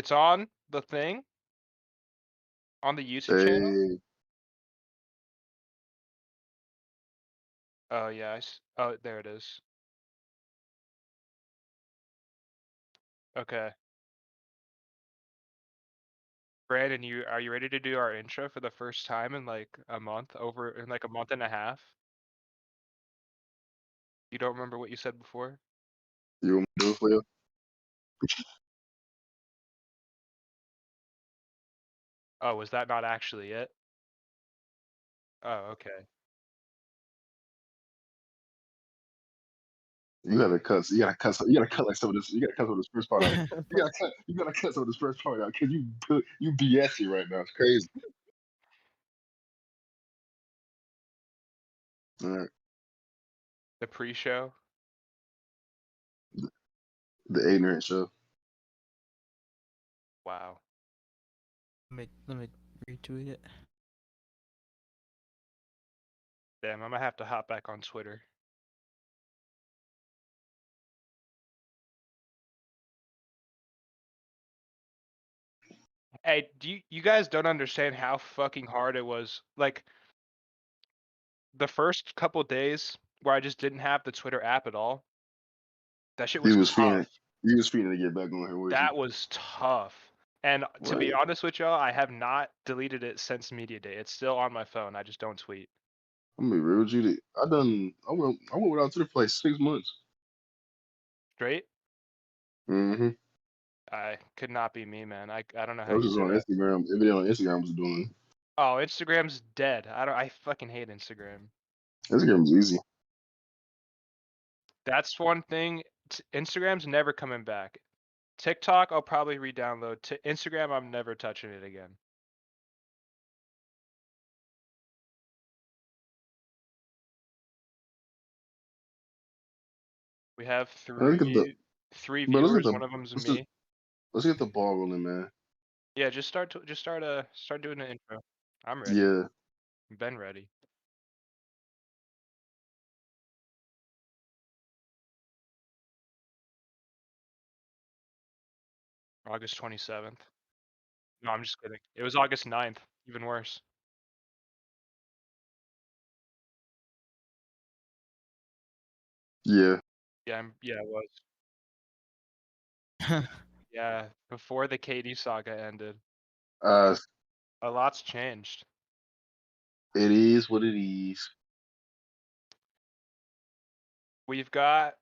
It's on the thing? On the YouTube channel? Hey, Oh, yeah, oh, there it is. Okay. Brandon, are you ready to do our intro for the first time in, like, a month? In, like, a month and a half? You don't remember what you said before? you want me to do it for you? Oh, was that not actually it? Oh, okay. You gotta cut like some of this. You gotta cut some of this first part out. You gotta cut some of this first part out because you BSing right now. It's crazy. All right, The pre-show? the ignorant show. Wow. Let me retweet it. Damn, I'm gonna have to hop back on Twitter. Hey, you guys don't understand how fucking hard it was. Like, the first couple days where I just didn't have the Twitter app at all, that shit He was was tough. feeling. He was feeling to get back on here. Was That was tough. And to be Right. honest with y'all, I have not deleted it since Media Day. It's still on my phone. I just don't tweet. I'm gonna be real with you. I went without Twitter for like 6 months. Straight? Mm-hmm. I could not be me, man. I don't know I how was you just do on that. Instagram. Every day on Instagram was doing. Oh, Instagram's dead. I fucking hate Instagram. Instagram was easy. That's one thing. Instagram's never coming back. TikTok, I'll probably re-download. To Instagram, I'm never touching it again. We have Let's get the. three But let's get viewers. the. One of them's Let's just, me. let's get the ball rolling, man. Yeah, start doing an intro. I'm ready. Yeah. Been ready. August 27th. No, I'm just kidding. It was August 9th. Even worse. Yeah. Yeah, it was. Yeah, before the KD saga ended. Uh, A lot's changed. it is what it is. We've got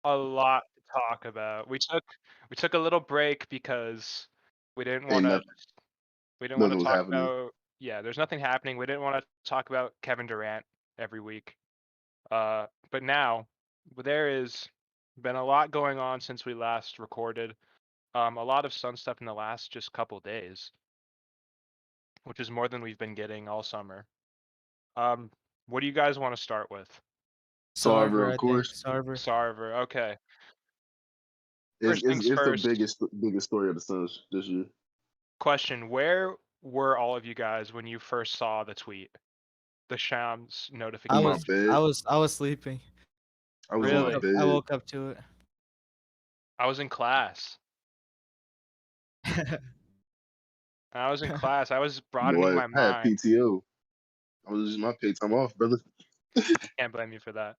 a lot to talk about. We took a little break because we didn't Ain't want to nothing. Nothing was talk happening. about, yeah, there's nothing happening. We didn't want to talk about Kevin Durant every week. But now there is been a lot going on since we last recorded. A lot of Sun stuff in the last just couple days, which is more than we've been getting all summer. What do you guys want to start with? Sarver, Sarver, of I think. course. Sarver. Sarver, okay. It's, First it's, things it's the first. biggest story of the Suns this year. Question: where were all of you guys when you first saw the tweet, the Shams I In my notification? was bed. I was sleeping. I was I in woke my Really? up I bed. woke up to it. I was in class. I was in class. I was broadening Boy, my I had mind. PTO. I was just my paid time off, brother. Can't blame you for that.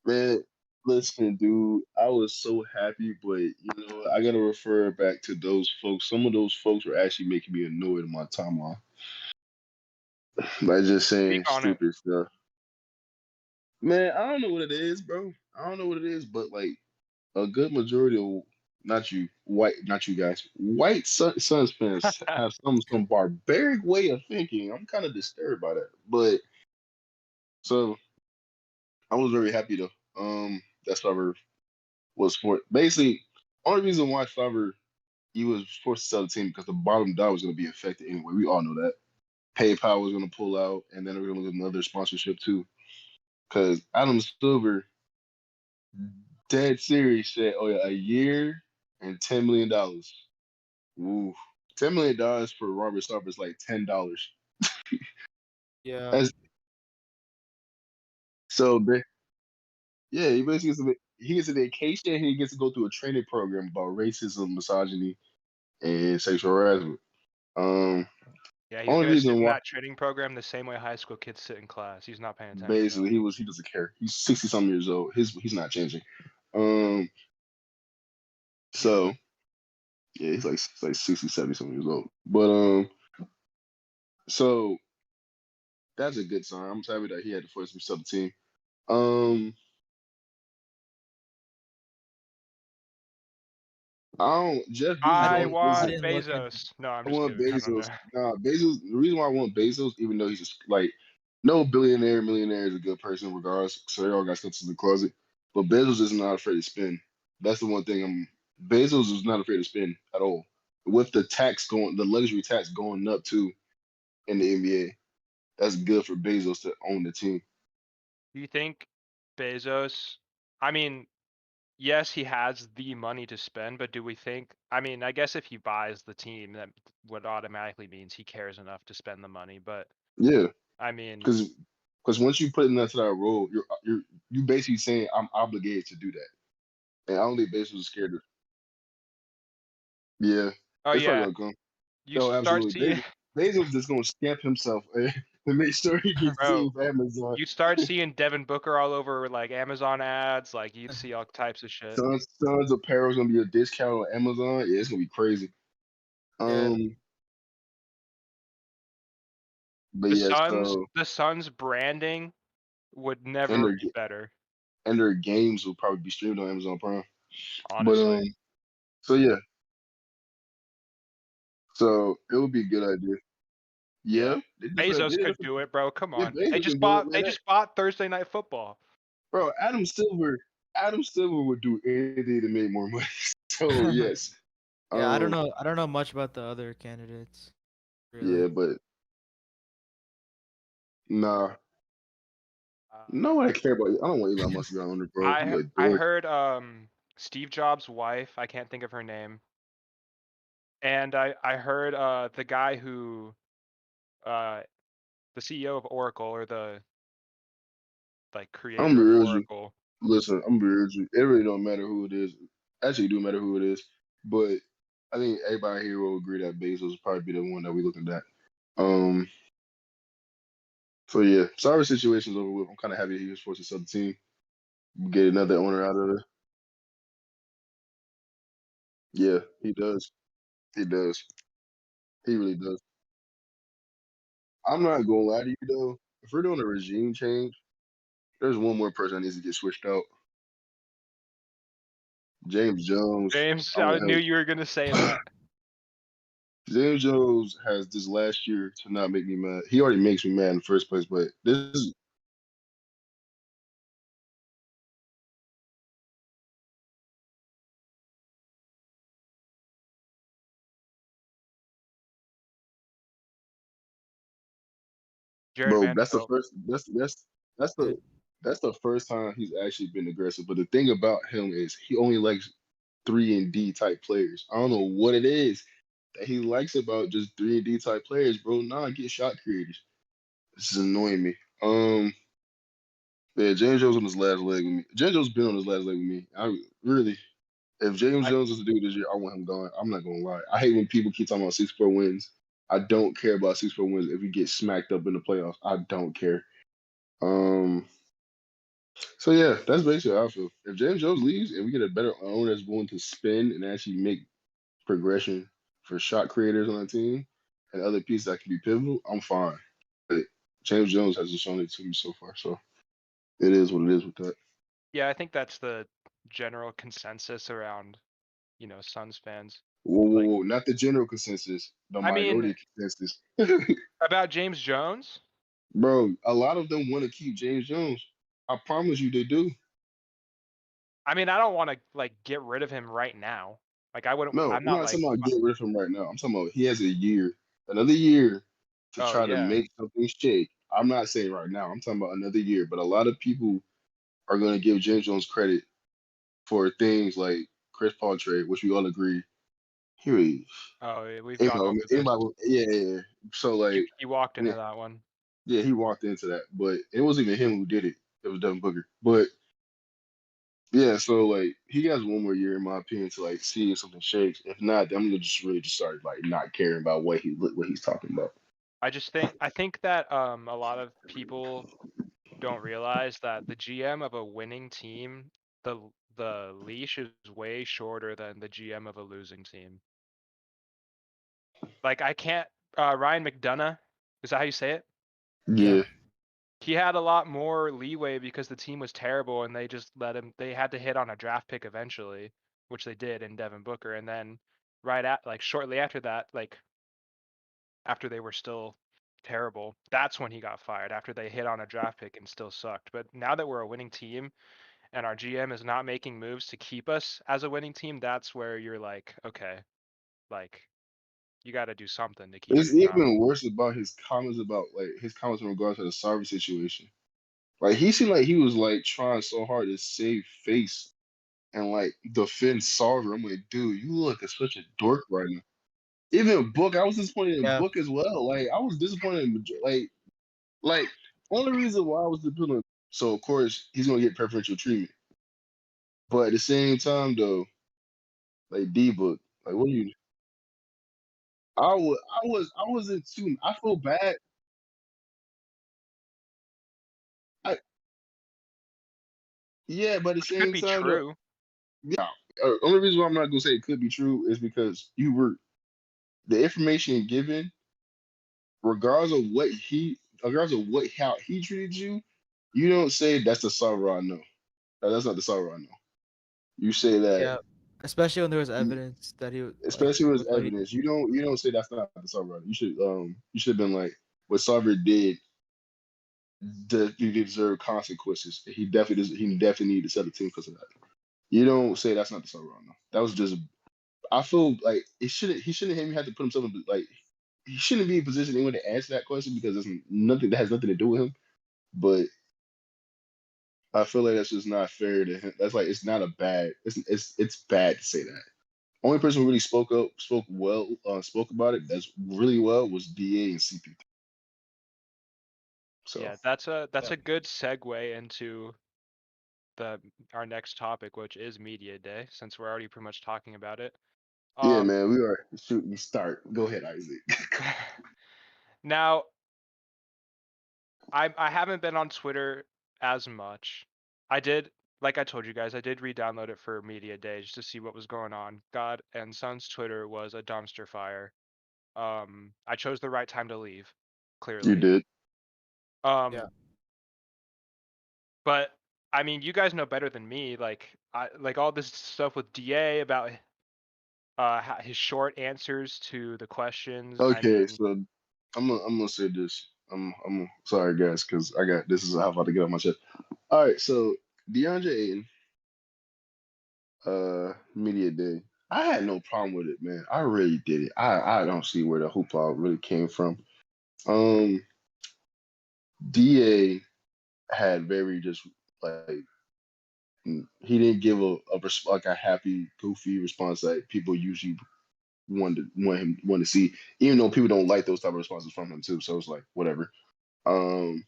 Man, listen, dude, I was so happy, but I gotta refer back to those folks. Some of those folks were actually making me annoyed in my timeline by just Speak saying on it. stupid stuff. Man, I don't know what it is, bro. I don't know what it is, but like a good majority of not you guys, white Suns fans have some barbaric way of thinking. I'm kind of disturbed by that, but so I was very happy though. That Sarver was for basically only reason why Sarver he was forced to sell the team because the bottom dollar was going to be affected anyway. We all know that. PayPal was going to pull out, and then they're going to lose another sponsorship too. Because Adam Silver, dead serious, said, "Oh yeah, a year and $10 million." Ooh, $10 million for Robert Sarver is like $10. Yeah. That's so big. Yeah, he basically gets he gets a vacation and he gets to go through a training program about racism, misogyny, and sexual harassment. Yeah, he's Only gonna sit reason in why, that training program the same way high school kids sit in class. He's not paying attention though. basically, he doesn't care. He's 60 some years old. He's not changing. Um, so yeah, he's like 60, 70 some years old. But so that's a good sign. I'm happy that he had to force himself the team. Um, I don't. Jeff I Bezos I didn't. only I want listen. didn't look at. Bezos. No, I'm I just want kidding. I don't know. Bezos. Nah, Bezos. The reason why I want Bezos, even though he's just like no billionaire, millionaire is a good person regardless. So they all got stuff in the closet. But Bezos is not afraid to spend. That's the one thing. Bezos is not afraid to spend at all. With the tax going, the luxury tax going up too in the NBA, that's good for Bezos to own the team. Do you think Bezos? I mean, yes, he has the money to spend, but do we think? I mean, I guess if he buys the team, that would automatically means he cares enough to spend the money. But Yeah, I mean, because once you put into that role, you basically saying I'm obligated to do that. And I don't think Bezos is scared of. Yeah, oh it's probably yeah, gonna come. you No, start absolutely. seeing, Bezos just gonna stamp himself to make sure he gets bro. seen for Amazon. You start seeing Devin Booker all over like Amazon ads. Like you'd see all types of shit. Sons apparel is gonna be a discount on Amazon. Yeah, it's gonna be crazy. Yeah. But The yeah, Suns, so the Suns branding would and never their be better, and their games will probably be streamed on Amazon Prime. But honestly. so yeah, so it would be a good idea. Yeah. Yeah, Bezos could do it, bro. Come yeah, on. They Bezos just can do it, bought they man. just bought Thursday Night Football. Bro, Adam Silver would do anything to make more money. So yes, Yeah, I don't um, know. I don't know much about the other candidates. yeah, Really. but nah, Uh, no one I care about. I don't want Elon Musk to be on the bro. He a I dork. heard Steve Jobs' wife, I can't think of her name. And I heard the guy who uh the CEO of Oracle or the like I'm creator gonna of be real with you. Oracle. Listen, I'm gonna be real with you. It really don't matter who it is. Actually, it do matter who it is, but I think everybody here will agree that Bezos will probably be the one that we looking at. Um, so yeah, sorry situation's over with. I'm kind of happy he was forced to sell the team, get another owner out of it. Yeah, he does. He does. He really does. I'm not gonna lie to you though. If we're doing a regime change, there's one more person that needs to get switched out. James Jones. James, I I want knew him. you were gonna say that. James Jones has this last year to not make me mad. He already makes me mad in the first place, but this is Jared bro. That's the Vanderbilt. first. That's the Good. that's the first time he's actually been aggressive. But the thing about him is he only likes 3-and-D type players. I don't know what it is that he likes about just 3-and-D type players, bro. Nah, get shot creators. This is annoying me. Yeah, James Jones on his last leg with me. James Jones been on his last leg with me. I really, if James I Jones is to do this year, I want him gone. I'm not gonna lie. I hate when people keep talking about 6-4 wins. I don't care about 6-4 wins if we get smacked up in the playoffs. I don't care. Um. So yeah, that's basically how I feel. If James Jones leaves and we get a better owner that's willing to spend and actually make progression for shot creators on the team and other pieces that can be pivotal, I'm fine. But James Jones hasn't shown it to me so far, so it is what it is with that. yeah, I think that's the general consensus around, Suns fans. Whoa, whoa, Like whoa! Not the general consensus, the I mean, minority consensus. about James Jones? Bro, a lot of them want to keep James Jones. I promise you, they do. I mean, I don't want to like get rid of him right now. Like I wouldn't. No, I'm I'm not not like. talking about getting rid of him right now. I'm talking about he has a year, another year to Oh try to yeah. make something shake. I'm not saying right now. I'm talking about another year. But a lot of people are going to give James Jones credit for things like Chris Paul trade, which we all agree. Here he is. Oh, yeah, we've gone over this. Yeah. So like, He walked and into that one. yeah, he walked into that, but it wasn't even him who did it. It was Devin Booker. But Yeah, so like he has one more year in my opinion to like see if something shakes. If not, then I'm gonna just really just start like not caring about what he's talking about. I think that a lot of people don't realize that the GM of a winning team, the leash is way shorter than the GM of a losing team. Like I can't Ryan McDonough, is that how you say it? Yeah. Yeah, He had a lot more leeway because the team was terrible and they just they had to hit on a draft pick eventually, which they did in Devin Booker, and then shortly after that, like after they were still terrible, that's when he got fired after they hit on a draft pick and still sucked. But now that we're a winning team and our GM is not making moves to keep us as a winning team, that's where you're like, okay, like you got to do something to keep it's your job. even worse about his comments in regards to the Sarver situation. Like he seemed like he was like trying so hard to save face and like defend Sarver. I'm like, dude, you look like such a dork right now. Even Book, I was disappointed in Yeah. Book as well. Like I was disappointed in like only reason why I was disappointed. So of course he's gonna get preferential treatment, but at the same time though, like D Book, like what do you? I wasn't too. I feel bad. I Yeah, but at the Which could same be time though, true. yeah. Only reason why I'm not gonna say it could be true is because you were the information given, regardless of what how he treated you. You don't say that's the sorrow I know. That's not the sorrow I know. You say that, Yeah. Especially when there was you- evidence that he like especially with with what he. evidence. You don't say that's not the sorrow. You should have been like what Sarver did. He deserved consequences. He definitely needed to set the team because of that. You don't say that's not the sorrow I know. That was just. I feel like he shouldn't even have to put himself in like he shouldn't be in position anyway to answer that question because it's nothing that has nothing to do with him. But I feel like that's just not fair to him. That's like it's not a bad. It's bad to say that. Only person who really spoke about it that's really well was Da and CP. So Yeah, that's Yeah. a good segue into the our next topic, which is media day, since we're already pretty much talking about it. yeah, Um, man, we are shooting. Start. Go ahead, Isaac. now I haven't been on Twitter as much. I did, like I told you guys, I did re-download it for media day just to see what was going on. God and Son's Twitter was a dumpster fire. I chose the right time to leave, You clearly. did. Yeah. Um, but I mean, you guys know better than me. Like all this stuff with DA about his short answers to the questions. I Okay, mean, so I'm gonna say this. I'm sorry guys because I got this is how I'm about to get on my chest. All right, so DeAndre Ayton, media day. I had no problem with it, man. I really did it. I don't see where the hoopla really came from. Um, Da had very just like he didn't give like a happy, goofy response that people usually want to see, even though people don't like those type of responses from him too. So it's like whatever. Um,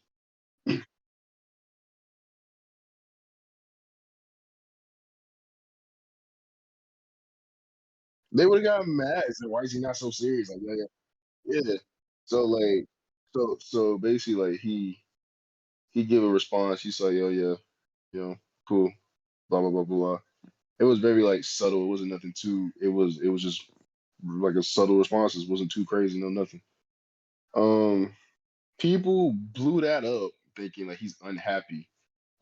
they would have gotten mad. So why is he not so serious? Like yeah. So like so basically like he gave a response. He's like yeah, cool, blah blah blah blah. It was very like subtle. It wasn't nothing too. It was just like a subtle response. It wasn't too crazy. No nothing. Um, people blew that up thinking like he's unhappy.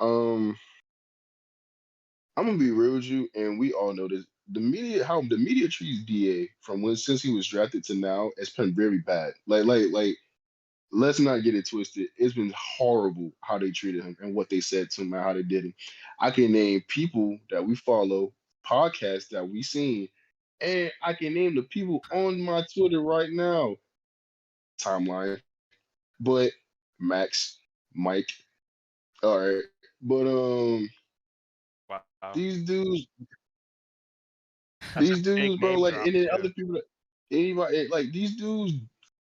Um, I'm gonna be real with you, and we all know this. How the media treats Da from when since he was drafted to now, it's been very bad. Like let's not get it twisted. It's been horrible how they treated him and what they said to him and how they did him. I can name people that we follow, podcasts that we seen, and I can name the people on my Twitter right now timeline. But Max, Mike, all right. But wow, these dudes, that's a big bro, name like drop and then too. other people that anybody like these dudes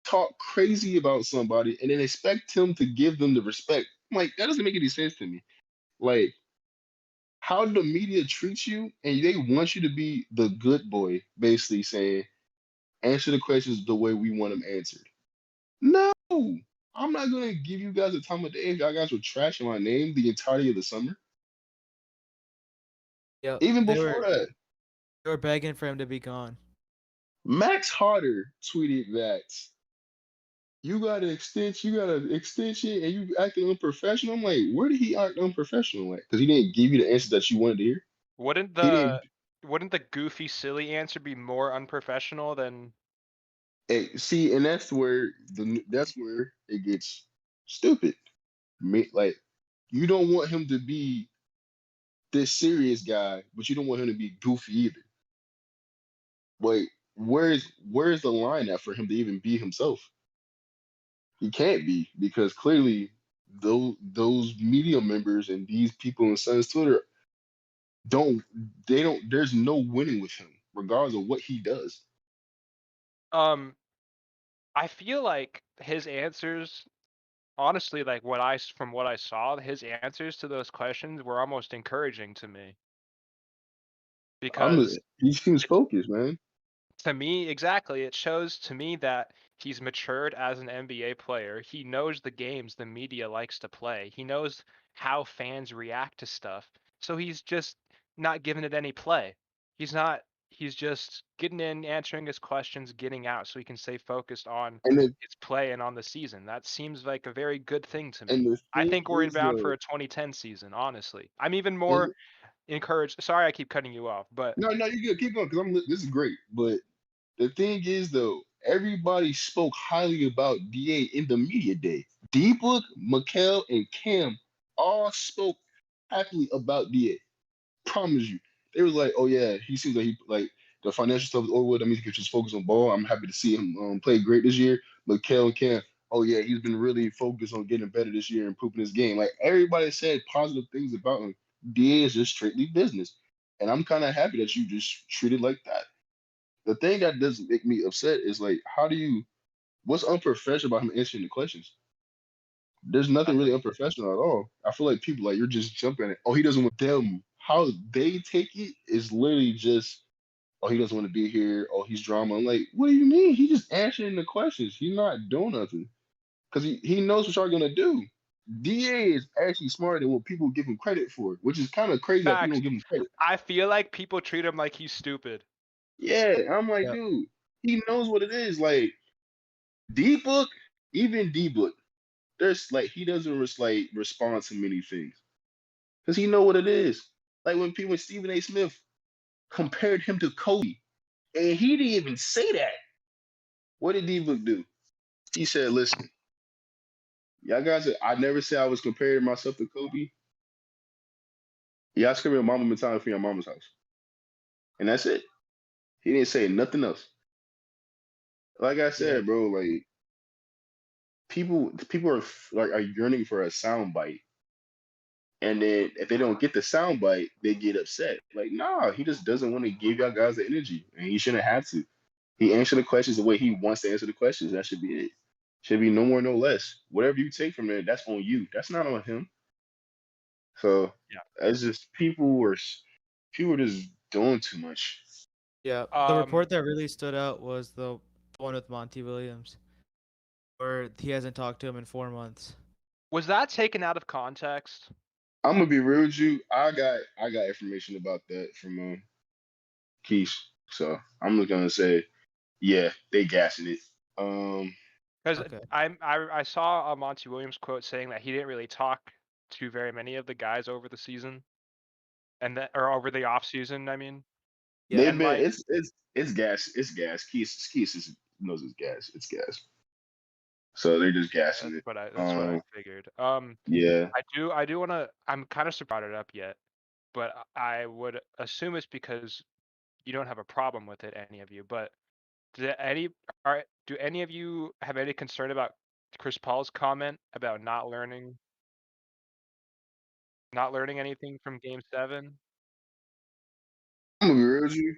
talk crazy about somebody and then expect him to give them the respect. I'm like, that doesn't make any sense to me. Like how the media treats you, and they want you to be the good boy, basically saying, answer the questions the way we want them answered. No, I'm not gonna give you guys the time of day if y'all guys were trashing my name the entirety of the summer. Yep. Even They before were that, they were begging for him to be gone. Max Harder tweeted that you got an extension, and you acting unprofessional. I'm like, where did he act unprofessional at? Because he didn't give you the answer that you wanted to hear. Wouldn't He didn't. the goofy, silly answer be more unprofessional than? See, and that's where it gets stupid. Like, you don't want him to be this serious guy, but you don't want him to be goofy either. But where's the line at for him to even be himself? He can't be because clearly those media members and these people in Suns Twitter don't they don't there's no winning with him, regardless of what he does. Um, I feel like his answers, honestly, like from what I saw, his answers to those questions were almost encouraging to me I'm because he seems it's focused, man. to me exactly. It shows to me that he's matured as an NBA player. He knows the games the media likes to play. He knows how fans react to stuff. So he's just not giving it any play. He's not. He's just getting in, answering his questions, getting out, so he can stay focused on And the his play and on the season. That seems like a very good thing to and me. the I thing think we're is inbound for though, a 2010 season, honestly. I'm even more and encouraged. Sorry, I keep cutting you off, but no, you good, keep going because this is great. But the thing is though, everybody spoke highly about DA in the media day. D-Book, Mikal, and Cam all spoke happily about DA. Promise you. They was like, oh yeah, he seems like he like the financial stuff is over with. I mean, he can just focus on ball. I'm happy to see him play great this year. But Kel and Cam, oh yeah, he's been really focused on getting better this year and improving his game. Like everybody said positive things about him. DA is just strictly business, and I'm kind of happy that you just treat it like that. The thing that doesn't make me upset is like, what's unprofessional about him answering the questions? There's nothing really nothing. unprofessional at all. I feel like people like you're just jumping at, oh, he doesn't want them. How they take it is literally just, oh, he doesn't want to be here. Oh, he's drama. I'm like, what do you mean? He just answering the questions. He's not doing nothing. Because he knows what y'all gonna do. DA is actually smarter than what people give him credit for, which is kind of crazy that people Facts. don't give him credit. I feel like people treat him like he's stupid. Yeah, I'm like, Yep. dude, he knows what it is. Like D book, even D book, there's like he doesn't like respond to many things. Because he know what it is. Like when Stephen A. Smith compared him to Kobe, and he didn't even say that. What did D-Book do? He said, "Listen, y'all guys, I never said I was comparing myself to Kobe. Y'all screaming mama mentality for your mama's house, and that's it. He didn't say nothing else. Like I Yeah. said, bro, like people are yearning for a sound bite, and then if they don't get the sound bite, they get upset. Like, nah, he just doesn't want to give y'all guys the energy, and he shouldn't have to. He answered the questions the way he wants to answer the questions. That should be it. Should be no more, no less. Whatever you take from there, that's on you. That's not on him. So Yeah. it's just people are just doing too much. Yeah. The Um, report that really stood out was the one with Monty Williams, where he hasn't talked to him in 4 months. was that taken out of context? I'm gonna be real with you. I got information about that from Keish. So I'm just gonna say, yeah, they gassing it. Um, Because Okay. I saw a Monty Williams quote saying that he didn't really talk to very many of the guys over the season, and that or over the off season. I mean, Yeah. they've and been like it's gas. It's gas. Keish knows it's gas. It's gas. So they're just gassing it. that's what I figured. Yeah. I do want to. I'm kind of surprised it up yet, but I would assume it's because you don't have a problem with it, any of you. But do any do any of you have any concern about Chris Paul's comment about not learning anything from Game 7? I'm gonna be real with you.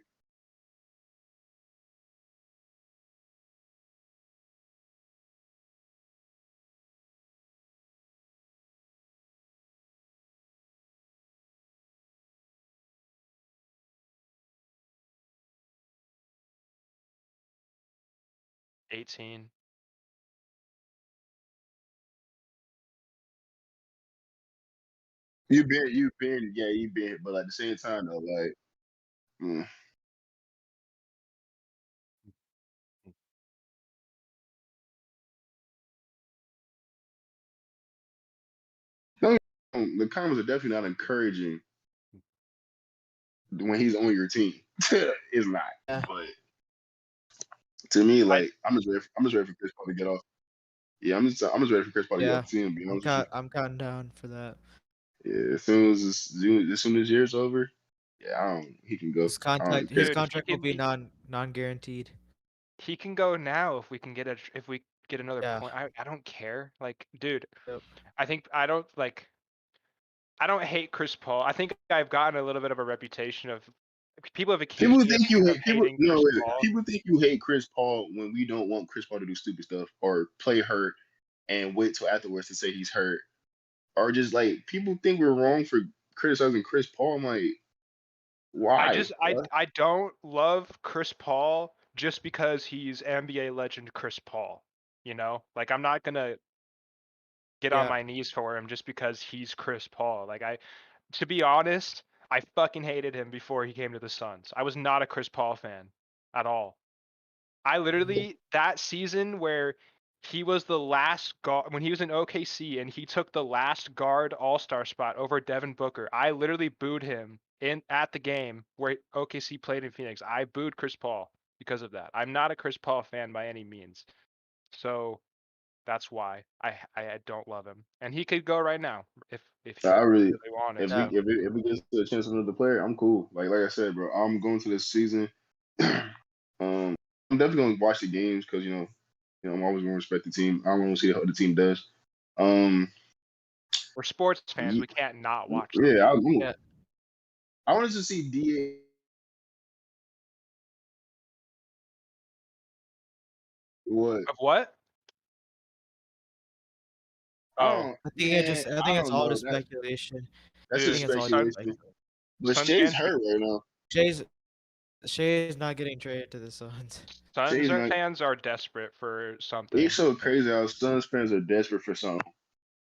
18. You've been, but at the same time though, like, mm. Don't get me wrong, the comments are definitely not encouraging when he's on your team. It's not, Yeah. but to me, I like, I'm just ready for Chris Paul to get off. Yeah, I'm just ready for Chris Paul to get Yeah. off the team. To be honest with you. I'm counting down for that. Yeah, as soon as year's over, yeah, he can go. His dude, contract will be non guaranteed. he can go now if we can get if we get another Yeah. point. I don't care. Like, dude, Yep. I don't hate Chris Paul. I think I've gotten a little bit of a reputation of people have accused People me think you of hate people. hating No, Chris wait, Paul. people think you hate Chris Paul when we don't want Chris Paul to do stupid stuff or play hurt and wait till afterwards to say he's hurt, or just like people think we're wrong for criticizing Chris Paul. I'm like, why? What? I don't love Chris Paul just because he's NBA legend Chris Paul. You know, like I'm not gonna get on Yeah. my knees for him just because he's Chris Paul. To be honest, I fucking hated him before he came to the Suns. I was not a Chris Paul fan at all. I literally that season where he was the last guard when he was in OKC and he took the last guard all-star spot over Devin Booker. I literally booed him at the game where OKC played in Phoenix. I booed Chris Paul because of that. I'm not a Chris Paul fan by any means. So that's why I don't love him. And he could go right now if he I really, really wanted if we Yeah. to. if we get to a chance of another player, I'm cool. Like I said, bro, I'm going to this season. I'm definitely gonna watch the games because I'm always gonna respect the team. I want to see how the team does. Um, We're sports fans. ye- We can't not watch them. yeah, Yeah. I wanted to see Da. What? Of what? Oh, I think I it's don't all know. just speculation. That's I dude, just think it's all just speculation. speculation. But Suns Shay's fans hurt right now. Shea is not getting traded to the Suns. Shay's not. Fans are desperate for It's something. so crazy how Suns fans are desperate for something,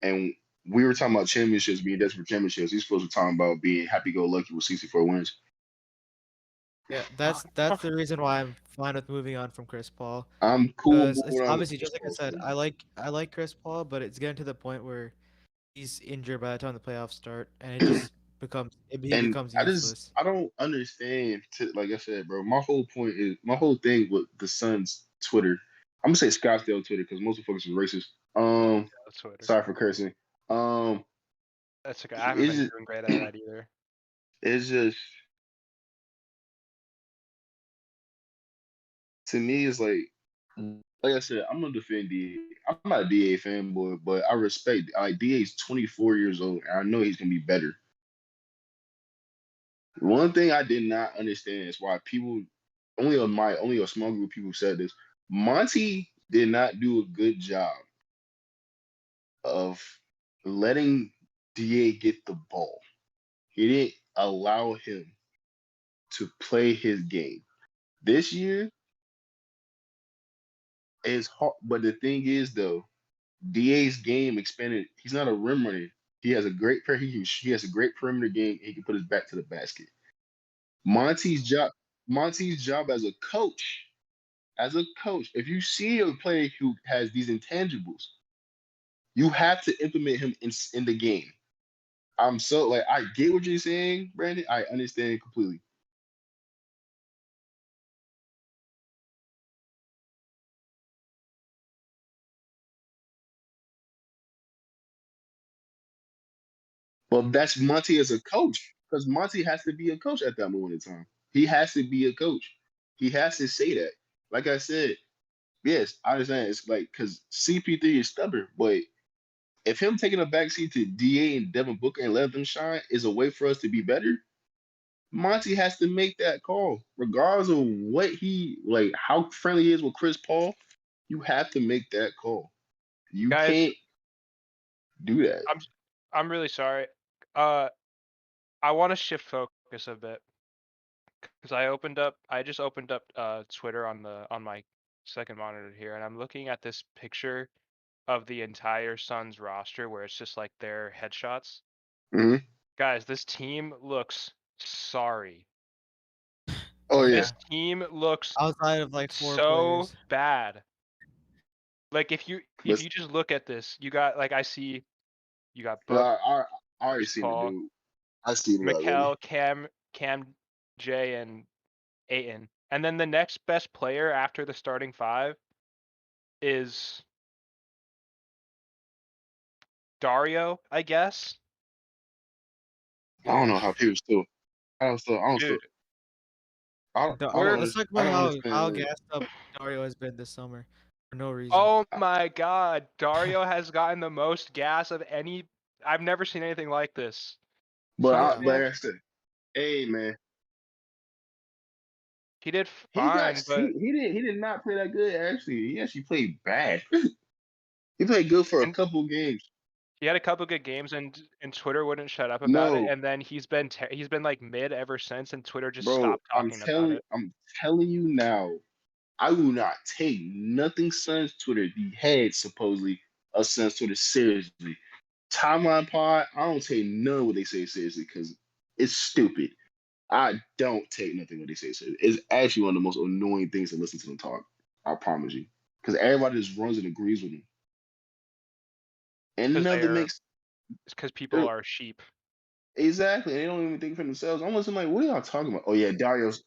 and we were talking about championships, being desperate for championships. He's supposed to be talking about being happy-go-lucky with 64 wins. Yeah, that's the reason why I'm fine with moving on from Chris Paul. I'm cool Because it's moving on. obviously just like I said, I like Chris Paul, but it's getting to the point where he's injured by the time the playoffs start, and it just he And becomes useless. I don't understand. Like I said, bro, my whole thing with the Suns Twitter. I'm gonna say Scottsdale Twitter because most of the folks is racist. That's Twitter. Sorry for cursing. That's okay. I haven't It's been just, doing great at that either. it's just to me, it's like I said, I'm gonna defend DA. I'm not a DA fanboy, but I respect. Like DA's 24 years old, and I know he's gonna be better. One thing I did not understand is why people only a small group of people said this. Monty did not do a good job of letting DA get the ball. He didn't allow him to play his game. This year is hard, but the thing is though, DA's game expanded. He's not a rim runner. He has a great he has a great perimeter game. He can put his back to the basket. Monty's job Monty's job as a coach, if you see a player who has these intangibles, you have to implement him in the game. I'm so like I get what you're saying, Brandon. I understand completely. Well, that's Monty as a coach because Monty has to be a coach at that moment in time. He has to be a coach. He has to say that. Like I said, yes, I understand. It's like because CP3 is stubborn, but if him taking a backseat to DA and Devin Booker and let them shine is a way for us to be better, Monty has to make that call, regardless of what he like, how friendly he is with Chris Paul. You have to make that call. You Guys, can't do that. I'm really sorry. I want to shift focus a bit because I just opened up Twitter on my second monitor here, and I'm looking at this picture of the entire Suns roster where it's just like their headshots. Hmm. Guys, this team looks sorry. Oh yeah. This team looks Outside of like 4 so players. bad. Like if you But just look at this, you got like I see you got I, Book, I already Chris seen the Paul, dude. I seen it already. Mikel, Cam J, and Aiton. And then the next best player after the starting five is Dario, I guess. I don't know Yeah. how people still. I don't still. Dude, we're Let's talk I about don't how understand. gassed up Dario has been this summer for no reason. oh my god, Dario has gotten the most gas of any. I've never seen anything like this. Suns Yeah. But fans, like I said, hey man, he did he got fine, but he did not play that good. Actually, he actually played bad. He played good for a and couple games. he had a couple good games, and Twitter wouldn't shut up about it. No, And then he's been like mid ever since, and Twitter just bro, stopped talking about it. I'm telling you now. I will not take nothing Suns Twitter. The head supposedly of Suns Twitter seriously. Timeline pod, I don't take none of what they say seriously because it's stupid. I don't take nothing what they say seriously. It's actually one of the most annoying things to listen to them talk. I promise you, because everybody just runs and agrees with them, and Because none of they it are, makes because people are sheep. exactly. They don't even think for themselves. I'm listening like, what are y'all talking about? Oh yeah, Dario's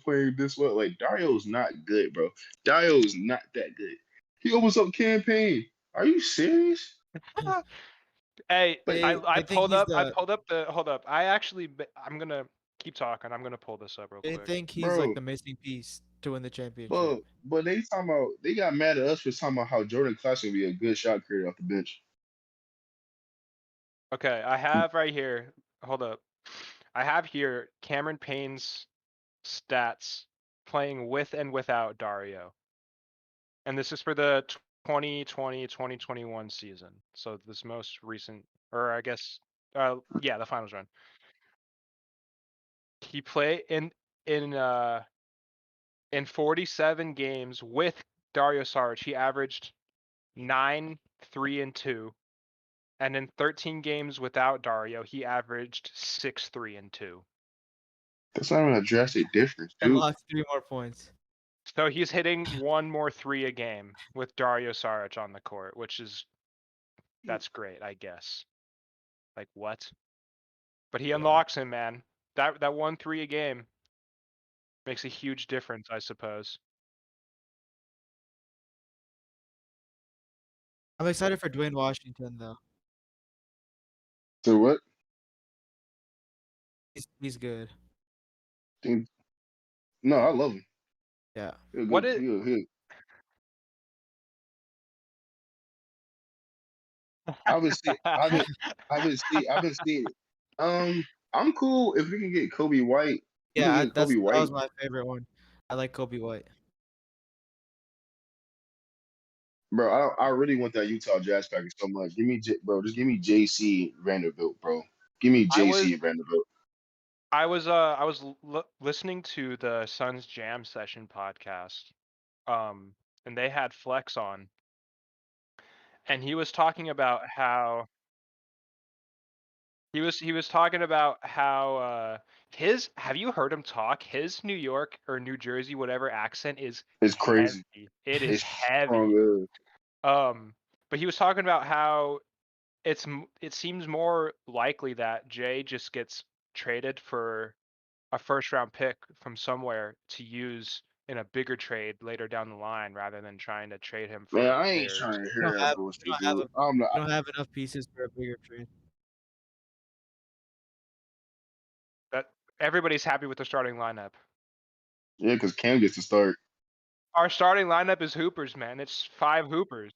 playing this well. Like Dario's not good, bro. Dario's not that good. He opens up campaign. Are you serious? Hey, But I They think he's I the pulled up the hold up. I'm gonna keep talking. I'm gonna pull this up real they quick. think he's like bro, the missing piece to win the championship. but they talking about they got mad at us for talking about how Jordan Clarkson would be a good shot creator off the bench. Okay, I have right here. Hold up. I have here Cameron Payne's stats playing with and without Dario. And this is for the 2020-2021 season. So this most recent, or I guess, yeah, the finals run. He played in 47 games with Dario Saric. He averaged 9, 3, and 2. And in 13 games without Dario, he averaged 6, 3, and 2. That's not even a drastic difference, And dude. lost 3 more points. So he's hitting 1 more 3 a game with Dario Saric on the court, which is that's great, I guess. Like what? But he unlocks him, man. That 1-3 a game makes a huge difference, I suppose. I'm excited for Dwayne Washington though. So what? He's good. Dude, no, I love him. Yeah. He's a What good. is I've been seeing it. I'm cool if we can get Kobe White. We can Yeah, get Kobe that White. was my favorite one. I like Kobe White. Bro, I really want that Utah Jazz package so much. Bro, just give me JC Vanderbilt, bro. Give me I was JC Vanderbilt. I was listening to the Suns Jam Session podcast. And they had Flex on. And he was talking about how he was talking about how his have you heard him talk? His New York or New Jersey, whatever accent is It's crazy. heavy. It is It's strong. heavy. But he was talking about how it seems more likely that Jay just gets traded for a first round pick from somewhere to use in a bigger trade later down the line rather than trying to trade him Man, for I ain't players. trying to We hear that bullshit, dude. I'm not. don't have enough pieces for a bigger trade. That everybody's happy with the starting lineup. Yeah, because Cam gets to start. Our starting lineup is hoopers, man. It's 5 hoopers.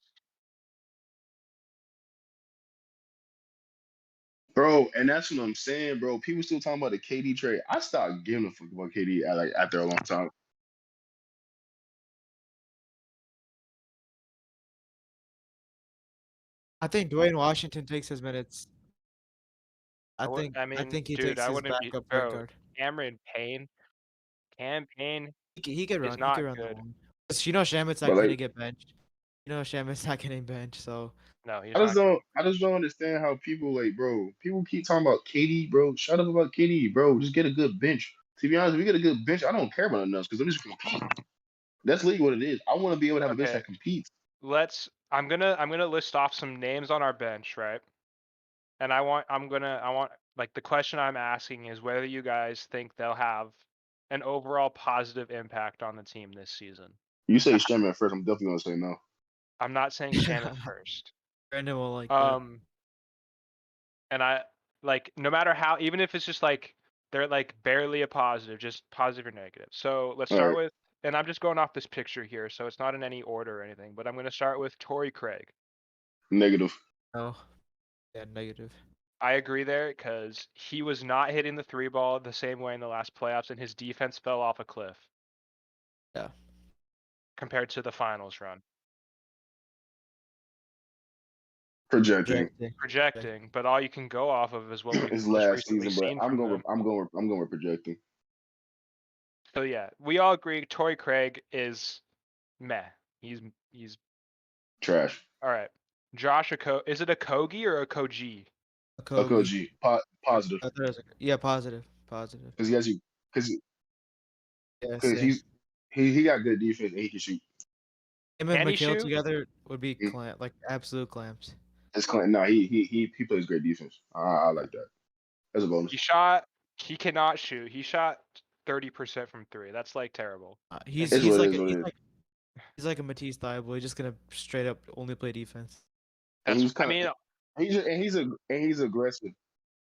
Bro, and that's what I'm saying, bro. People still talking about the KD trade. I stopped giving a fuck about KD like after a long time. I think Dwayne Washington takes his minutes. I mean, think he dude, takes I his wouldn't be backup point bro. Cam Cam Payne He could is run. He could not run the good. one. Shamit's not But gonna like, get benched. Shamit's not getting benched, so No, he's I just not. don't understand how people like, bro. People keep talking about KD, bro. Shut up about KD, bro. Just get a good bench. To be honest, if we get a good bench, I don't care about nothing else because I'm just compete. That's literally what it is. I want to be able to have a bench Okay, that competes. I'm gonna list off some names on our bench, right? And I want like the question I'm asking is whether you guys think they'll have an overall positive impact on the team this season. You say Shaman first, I'm definitely gonna say no. I'm not saying Shamit first. Brandon will like that. Um, and I like no matter how, even if it's just like they're like barely a positive, just positive or negative. So let's All start right, with, and I'm just going off this picture here, so it's not in any order or anything, but I'm gonna start with Torrey Craig. negative. No. Yeah, negative. I agree there because he was not hitting the three ball the same way in the last playoffs, and his defense fell off a cliff Yeah. compared to the finals run. Projecting Projecting, but all you can go off of is what we've his most last recently season, but seen from them. I'm going with projecting. So yeah, we all agree Torrey Craig is meh. He's Trash. all right. Josh is it a Kogi or a Koji? Okoji, positive. I thought it was yeah, positive. Positive. Because he has you. Because Yeah, because same. he got good defense and he can shoot. Him and Can he Mikhail shoot? together would be Mm, like absolute clamps. It's no, he plays great defense. I like that. That's a bonus. He cannot shoot. He shot 30% from three. That's like terrible. He's It's he's what it like is. a, What he's it is. like he's like a Matisse Thybulle. He's just gonna straight up only play defense. And he was I kind of mean, he's aggressive.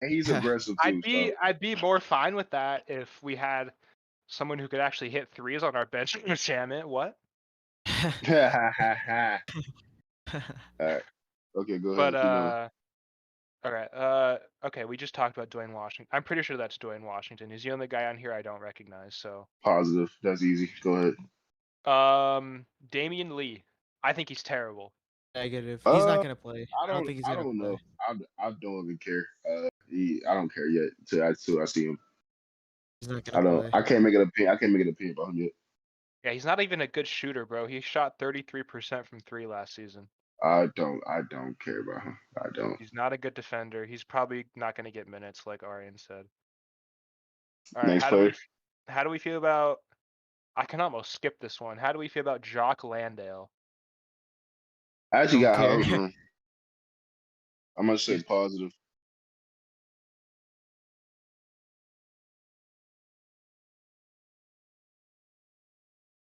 And he's aggressive too. So I'd be more fine with that if we had someone who could actually hit threes on our bench. Shamit, what? all right. Okay, go But ahead. Keep going. okay, we just talked about Dwayne Washington. I'm pretty sure that's Dwayne Washington. He's the only guy on here I don't recognize. So, Positive. That's easy. Go ahead. Damian Lee. I think he's terrible. Negative. He's not Uh, gonna play. I don't think he's I gonna don't play. know. I don't even care. I don't care yet till I see him. He's not gonna play. I can't make an opinion. I can't make an opinion about him yet. Yeah, he's not even a good shooter, bro. He shot 33% from three last season. I don't care about him. I don't. He's not a good defender. He's probably not going to get minutes, like Arian said. All right, Next player. how do we feel about? I can almost skip this one. How do we feel about Jock Landale? I actually Don't got high care. hopes for him. I'm gonna say He's- positive.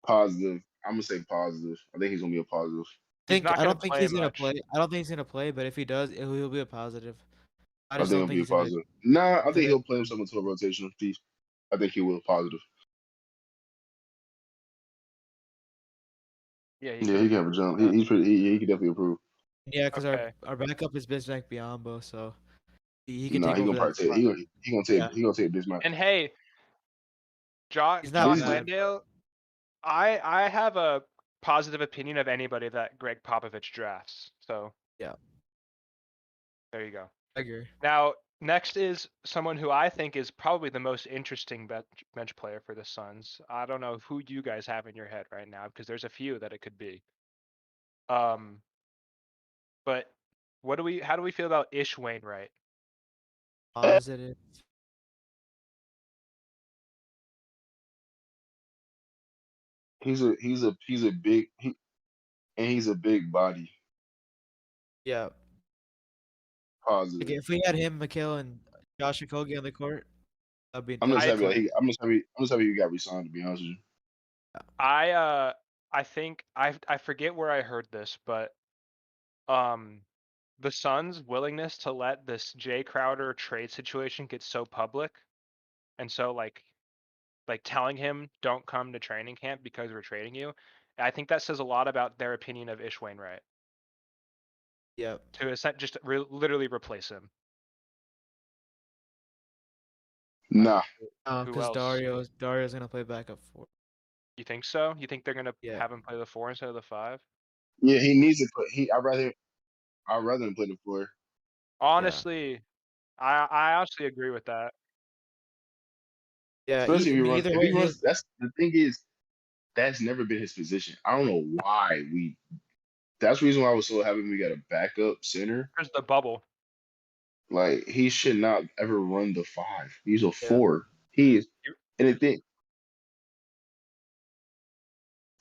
Positive. I'm gonna say positive. I think he's gonna be a positive. He's not I going don't to think play he's gonna much. play. I don't think he's gonna play, but if he does, he'll be a positive. I I just think don't he'll think be a he's gonna. positive. Nah, I think gonna- he'll play himself into a rotation piece. I think he will positive. Yeah, Yeah, he can have a jump. He's pretty. He can definitely improve. Yeah, because Okay. our backup is Bismack Biyombo, so he can Nah, take he over gonna that probably take. spot. Yeah. He gonna take this match. And hey, He's not Jock He's bad. Landale, I have a positive opinion of anybody that Greg Popovich drafts. So Yeah. there you go. I agree. Now, next is someone who I think is probably the most interesting bench player for the Suns. I don't know who you guys have in your head right now because there's a few that it could be. But how do we feel about Ish Wainwright? Positive. He's a big and he's a big body. Yeah. Like Positive. if we had him, Mikhail, and Josh Okogie on the court, that'd be. I'm just that'd be happy. clamp. I'm just happy he got resigned. To be honest with you. I think I forget where I heard this, but the Suns' willingness to let this Jay Crowder trade situation get so public, and so like telling him don't come to training camp because we're trading you. I think that says a lot about their opinion of Ish Wainwright. Yeah. To just literally replace him. Nah, Who Because else? Dario's gonna play backup for. You think so? You think they're gonna Yeah. have him play the 4 instead of the 5? yeah, he needs to put. I'd rather him play the 4. Honestly, I honestly agree with that. Yeah. Especially I mean, if either he way, runs. That's the thing is, That's never been his position. I don't know why we. That's the reason why I was so happy we got a backup center. There's the bubble. Like he should not ever run the 5. He's a Yeah. 4. He is, You- and the thing,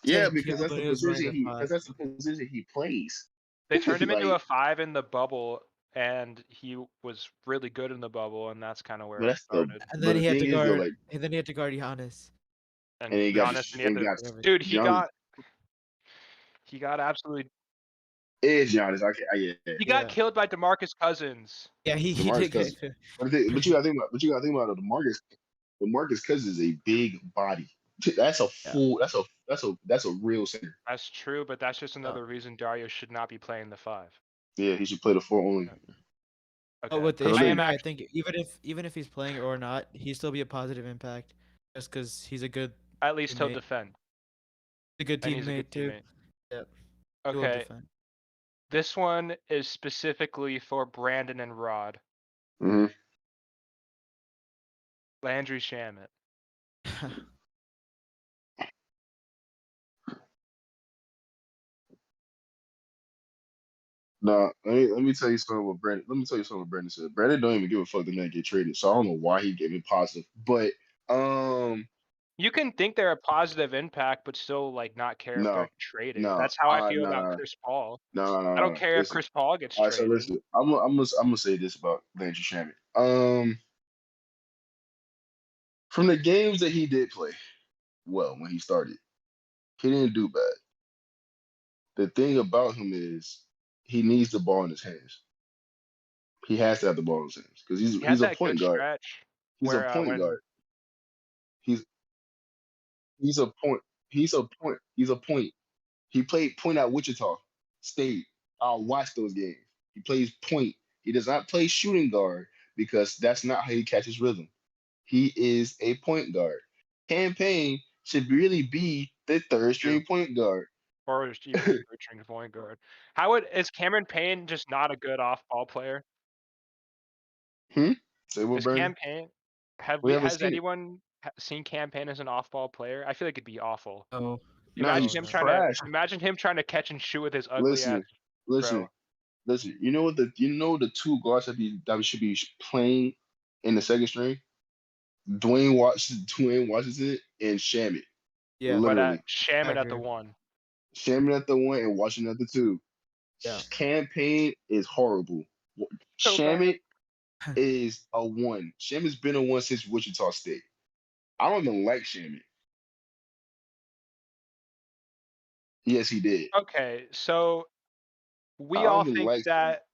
yeah, Getting because killed that's when the he was running position the he, five. because that's the position he plays. They turned him into Like, a 5 in the bubble, and he was really good in the bubble, and that's kind of where but it that's the, started. And but then the he had to thing is though, guard. like, And then he had to guard Giannis. And and he got, Giannis, and he had to, Whatever. dude, Giannis he got absolutely, is Giannis. Yeah. he got Yeah. killed by DeMarcus Cousins. Yeah, he DeMarcus did Cousins. get. But you gotta think about it. DeMarcus Cousins is a big body. That's a Yeah. full. That's a real center. That's true, but that's just another reason Dario should not be playing the 5. Yeah, he should play the 4 only. Okay. Oh, with the Cause I issue, think- I think even if he's playing or not, he'd still be a positive impact, just because he's a good At least he'll teammate. defend. a good And he's a teammate good too. teammate. Yep. He will Okay, defend. this one is specifically for Brandon and Rod. Mhm. Landry Shamet. Nah, let me tell you something what Brandon. Let me tell you something what Brandon said. Brandon don't even give a fuck the man get traded, so I don't know why he gave it positive. But You can think they're a positive impact, but still like not care if no, they're traded. no, That's how I feel nah, about Chris Paul. no. I don't care if Listen, Chris Paul gets all right, so traded. listen, I'm gonna say this about Landry Shamet. From the games that he did play, well, when he started, he didn't do bad. The thing about him is he needs the ball in his hands. He has to have the ball in his hands because He had he's a that point good guard. stretch He's a where point when guard. He's a point. He's a point. He's a point. He played point at Wichita State. I'll watch those games. He plays point. He does not play shooting guard because that's not how he catches rhythm. He is a point guard. Campaign should really be the third string point guard. or even switching point guard. How is Cameron Payne just not a good off-ball player? Say what, Is Brandon? Campaign We haven't has seen it. anyone seen Campaign as an off-ball player? I feel like it'd be awful. Oh. No, Imagine he's him trash. imagine him trying to catch and shoot with his ugly ass. Listen. You know what the 2 guards that we should be playing in the second string? Dwayne Washington and Shamet. Yeah. But Literally. Shaman at the Accurate. 1. Shamet at the 1 and Washington at the 2. Yeah. Campaign is horrible. So Shamet is a 1. Shamet's been a 1 since Wichita State. I don't even like Shamet. Yes, he did. Okay, so we I don't all even think like that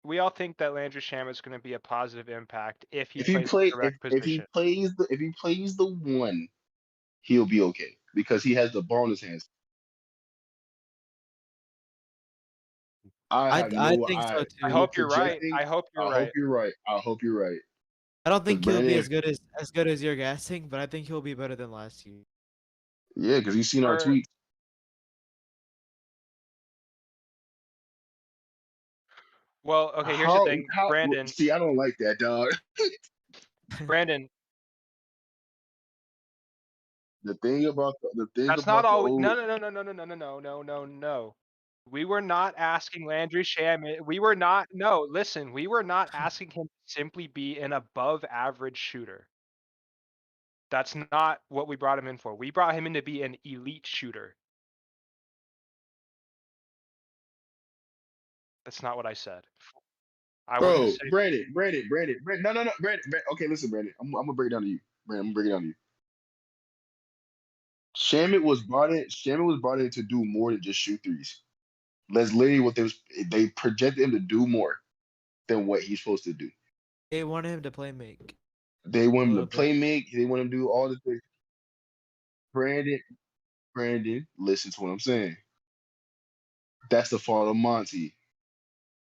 Landry Shamet is going to be a positive impact if he if he plays play the correct if he position. plays the 1, he'll be okay because he has the ball in his hands. I think so too. I hope you're right. I hope you're right. I hope you're right. I don't think he'll be Brandon- as good as you're guessing, but I think he'll be better than last year. Yeah, because you've seen our For- tweets. Well, okay, here's the thing, Brandon. See, I don't like that, dog. Brandon, The thing about that's not always. No. We were not asking Landry Shamet. We were not. No, listen. We were not asking him to simply be an above-average shooter. That's not what we brought him in for. We brought him in to be an elite shooter. That's not what I said. Bro, Brandon. No. Brandon. Okay, listen, Brandon. I'm gonna break it down to you. Brandon, I'm gonna break it down to you. Shamet was brought in to do more than just shoot threes. That's literally what they projected him to do more than what he's supposed to do. They wanted him to play make. They want him to little bit. play make. They want him to do all the things. Brandon, listen to what I'm saying. That's the fault of Monty.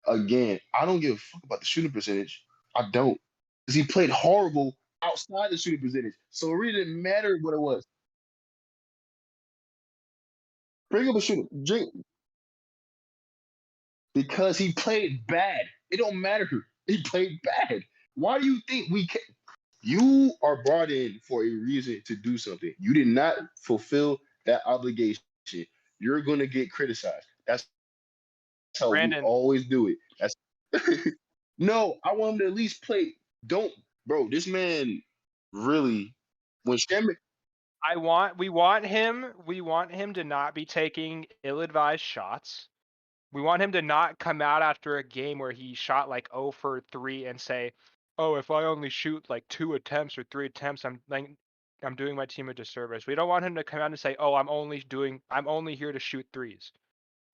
Again, I don't give a fuck about the shooting percentage. I don't. Because he played horrible outside the shooting percentage. So it really didn't matter what it was. Bring up a shooter. Because he played bad. It don't matter. He played bad. Why do you think we can? You are brought in for a reason to do something. You did not fulfill that obligation, you're gonna get criticized. That's how we Brandon, always do it. That's no, I want him to at least play. Don't, bro. This man really, when Shamit, we want him to not be taking ill-advised shots. We want him to not come out after a game where he shot like 0 for 3 and say, "Oh, if I only shoot like 2 attempts or 3 attempts, I'm doing my team a disservice." We don't want him to come out and say, "Oh, I'm only here to shoot threes."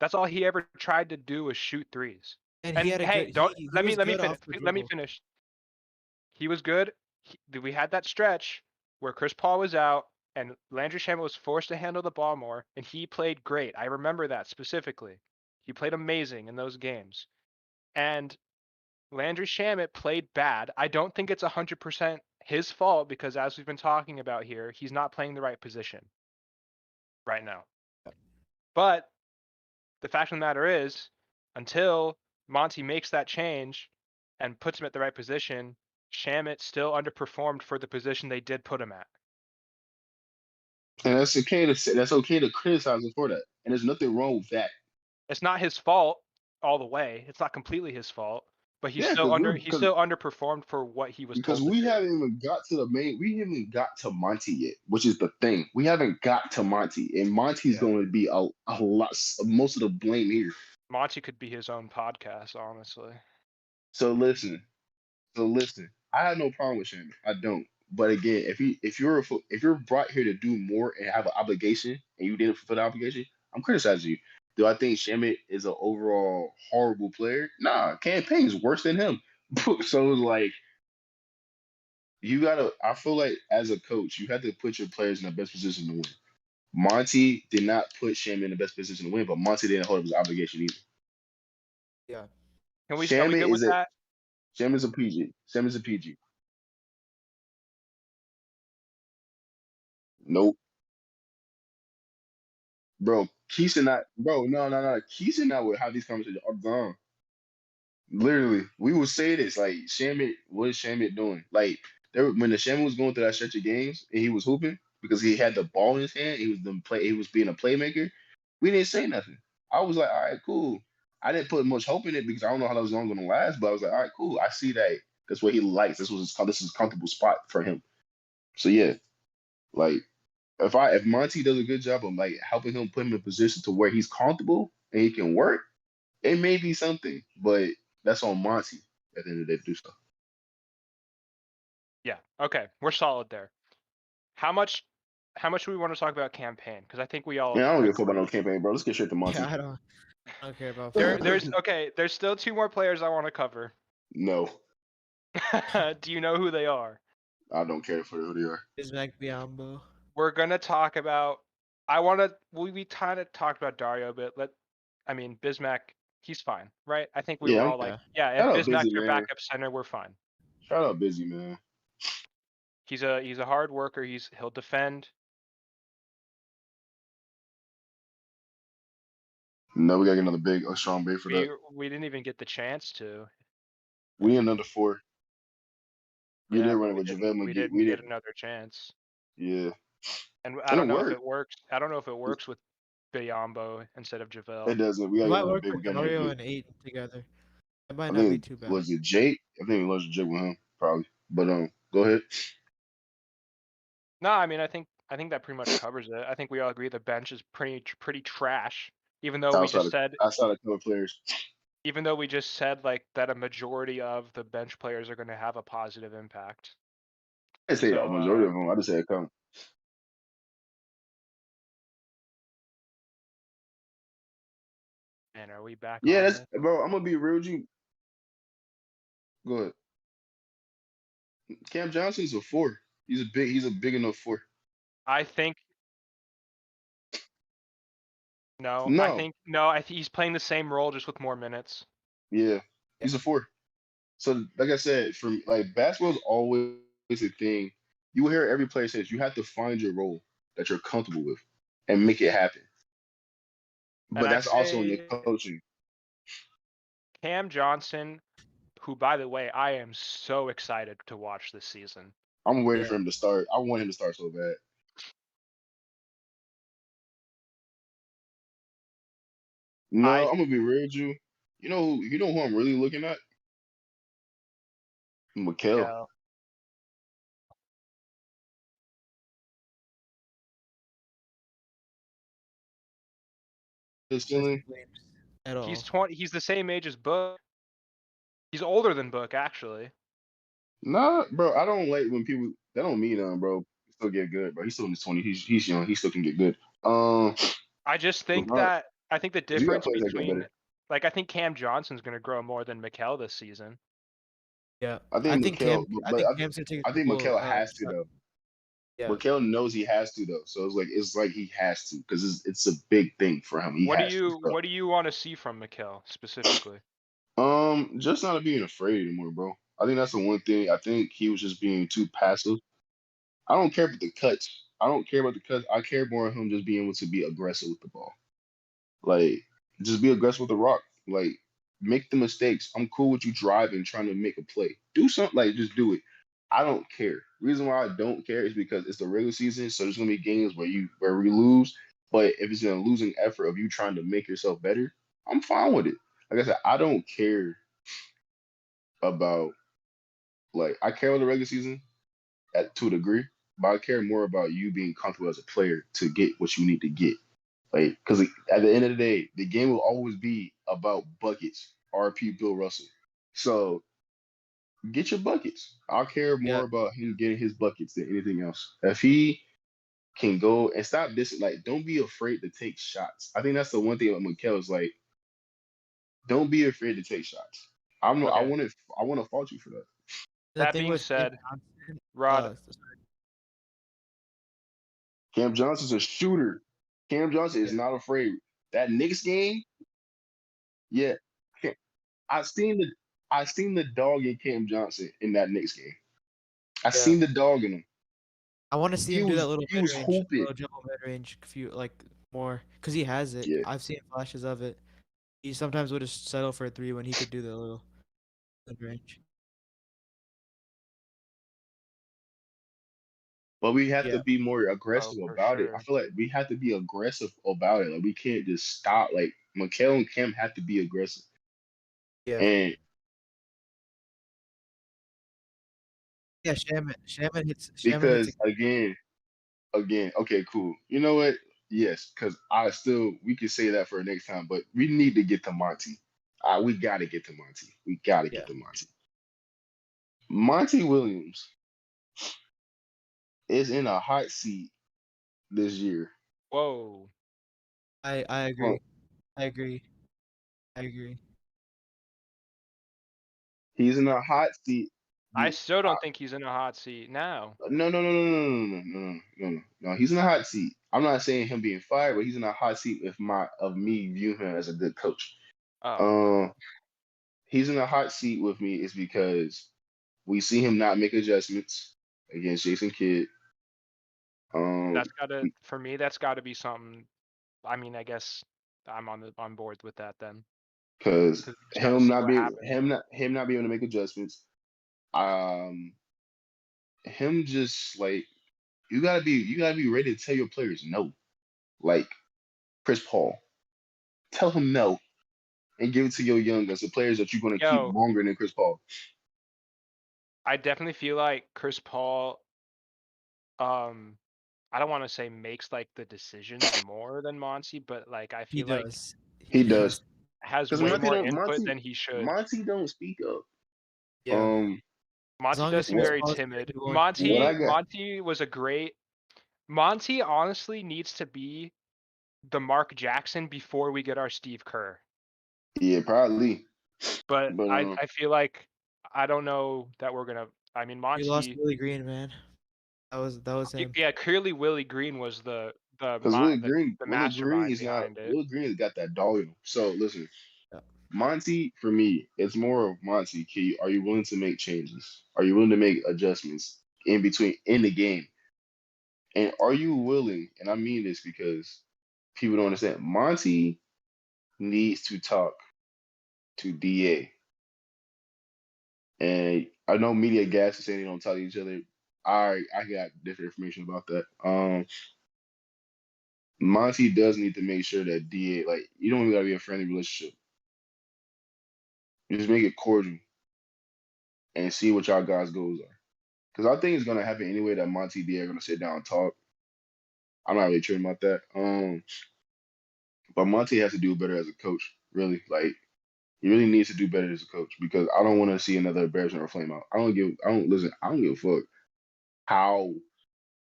That's all he ever tried to do was shoot threes. And And he had a hey, good. don't He let me was let me good finish. off the Let me dribble. finish. He was good. We had that stretch where Chris Paul was out and Landry Shamet was forced to handle the ball more, and he played great. I remember that specifically. He played amazing in those games. And Landry Shamet played bad. I don't think it's 100% his fault because, as we've been talking about here, he's not playing the right position right now. But the fact of the matter is, until Monty makes that change and puts him at the right position, Shamet still underperformed for the position they did put him at. and that's okay to say. That's okay to criticize him for that, and there's nothing wrong with that. It's not his fault all the way. It's not completely his fault, but Yeah, because he's still underperformed for what he was told to we do. haven't even got to we haven't even got to Monty yet, which is the thing. We haven't got to Monty, and Monty's Yeah. going to be a lot, most of the blame here. Monty could be his own podcast, honestly. So listen, I have no problem with Shamit. I don't. But again, if you're brought here to do more and have an obligation, and you didn't fulfill the obligation, I'm criticizing you. Do I think Shamit is an overall horrible player? Nah, campaign's worse than him. So it's like you gotta. I feel like as a coach, you have to put your players in the best position to win. Monty did not put Shamit in the best position to win, but Monty didn't hold up his obligation either. Yeah. Are we Shamit good with is a that? Shamit's a PG. Shamit's a PG. Nope. Bro, Keisha not bro, no. Keisha not would have these conversations all the time. Literally, we would say this like Shamit, what is Shamit doing? Like there when the Shamit was going through that stretch of games and he was hooping because he had the ball in his hand, he was being a playmaker. We didn't say nothing. I was like, all right, cool. I didn't put much hope in it because I don't know how that was gonna last, but I was like, all right, cool. I see that that's what he likes. This is a comfortable spot for him. So yeah, like if Monty does a good job of like helping him put him in a position to where he's comfortable and he can work, it may be something, but that's on Monty at the end of the day to do so. Yeah. Okay. We're solid there. How much do we want to talk about campaign? Because I think we all Man, I don't give a fuck about agree. no campaign, bro. Let's get straight to Monty. Yeah, I don't care about There's still 2 more players I want to cover. No, Do you know who they are? I don't care for who they are. Bismack Biyombo. We're gonna talk about. We kind of talked about Dario, but Bismack, he's fine, right? I think we were Yeah, all like, yeah, if shout out Bismack's Busy, your man. backup center, we're fine. Shout out Busy, man. He's a hard worker. He'll defend. No, we gotta get another big, strong big for that. We didn't even get the chance to. We need another 4. We Yeah, did but run it with JaVale we McGee. didn't get another chance. Yeah, And I and don't it know if worked. it works. I don't know if it works with Biyombo instead of It JaVale. doesn't. We It gotta get might another work big. We with got another Dario big. and Aiden together. It might I not be think too bad. was it Jake? I think it was Jake with him probably. But go ahead. No, I think that pretty much covers it. I think we all agree the bench is pretty trash. Even though we Outside just of said outside of color players. like that a majority of the bench players are going to have a positive impact. I say a So majority of them. I just say a couple. man, are we back Yeah, on that's this? bro. I'm gonna be real with you. Go ahead. Cam Johnson's a 4. He's a big enough 4. I think no. I No. think no. I think he's playing the same role just with more minutes. Yeah. He's a 4. So like I said, from like basketball's always a thing. You will hear every player says you have to find your role that you're comfortable with and make it happen. And But I'd that's also in the say coaching. Cam Johnson, who by the way, I am so excited to watch this season. I'm waiting Yeah. for him to start. I want him to start so bad. No, I'm gonna be real with you. You know who I'm really looking at? Mikel. Mikel. His That's ceiling. flames at all. He's the same age as Book. He's older than Book, actually. Nah, bro. I don't like when people that don't mean nothing, bro. He still get good, bro. He's still in his 20s. He's young. He still can get good. I just think LeBron, I think the you got difference players that get between better. I think Cam Johnson's gonna grow more than Mikel this season. Yeah, I I think think Cam. Mikel, I but think Cam's gonna take a I think couple. Mikel has to though. Yeah, Mikel knows he has to though, so it's like he has to because it's a big thing for him. He has to. What do you want to see from Mikel specifically? Just not being afraid anymore, bro. I think that's the one thing. I think he was just being too passive. I don't care about the cuts. I don't care about the cuts. I care more of him just being able to be aggressive with the ball. Like, just be aggressive with the rock. Like, make the mistakes. I'm cool with you driving, trying to make a play. Do something like just do it. I don't care. Reason why I don't care is because it's the regular season, so there's gonna be games where we lose. But if it's a losing effort of you trying to make yourself better, I'm fine with it. Like I said, I don't care about I care about the regular season to a degree, but I care more about you being comfortable as a player to get what you need to get. Like, because at the end of the day, the game will always be about buckets. RP Bill Russell. So get your buckets. I'll care yeah. more about him getting his buckets than anything else. If he can go and stop this, like, don't be afraid to take shots. I think that's the one thing about Mikel is like, don't be afraid to take shots. I Okay. want to I want to fault you for that. The That thing being with Cam said, Johnson, Rod, Cam Johnson's a shooter. Cam Johnson is yeah, not afraid. That Knicks game, yeah. I seen the I seen the dog in Cam Johnson in that Knicks game. I yeah. seen the dog in him. I want to see him do that little He mid was range, hooping. little jumbo mid range, few like more, cause he has it. Yeah. I've seen flashes of it. He sometimes would just settle for a three when he could do the little mid range. But we have to Yeah, be more oh aggressive for about it. I sure. feel like we have to be aggressive about it. Like we can't just stop. Like Mikel and Cam have to be aggressive. yeah, And yeah. Shaman hits because a good point. again, okay, cool. You know what? Yes, because we could say that for next time, but we need to get to Monty. We gotta get to Monty. We gotta Yeah, get to Monty. Monty Williams is in a hot seat this year. Whoa. I Uh, agree. I agree. I agree. He's in a hot seat. I Be- still don't think he's in a hot seat now. No, no, no, no, no, no, no, no, no, no, no. No, he's in a hot seat. I'm not saying him being fired, but he's in a hot seat of me viewing him as a good coach. Oh, Um, he's in a hot seat with me is because we see him not make adjustments against Jason Kidd. that's gotta We- for me. That's got to be something. I mean, I guess I'm on board with that then, because because we just got to see what happens. him not being able to make adjustments. Um, him just like you gotta be ready to tell your players no. Like Chris Paul, tell him no and give it to your young guys, the players that you're gonna keep Yo, longer than Chris Paul. I definitely feel like Chris Paul. Um, I don't want to say makes like the decisions more than Monty, but like I He feel like does. He He does does. has because way Yeah, Monty more don't input than he should. Monty don't speak up. yeah. Um, As Monty long does as seem Chris what very Paul is gonna timid. be willing to what play. I Monty got? Monty was a great. Monty honestly needs to be the Mark Jackson before we get our Steve Kerr. Yeah, probably. But But I feel like I don't know that we're gonna. I mean, We lost Monty. Willie Green, man. That was him. Yeah, clearly Willie Green was because the Willie Green mastermind is not behind it. Willie Green has got that dog in him. So listen, Yeah. Monty for me, it's more of Monty. Are you willing to make changes? Are you willing to make adjustments in the game? And are you willing? And I mean this because people don't understand. Monty needs to talk to DA. And I know media gas is saying they don't talk to each other. I got different information about that. Monty does need to make sure that DA, like, you don't even gotta be a friendly relationship. You just make it cordial and see what y'all guys' goals are. Because I think it's gonna happen anyway that Monty and DA are gonna sit down and talk. I'm not really tripping about that. But Monty has to do better as a coach, really. Like, he really needs to do better as a coach because I don't want to see another embarrassment or flame out. I don't give a fuck how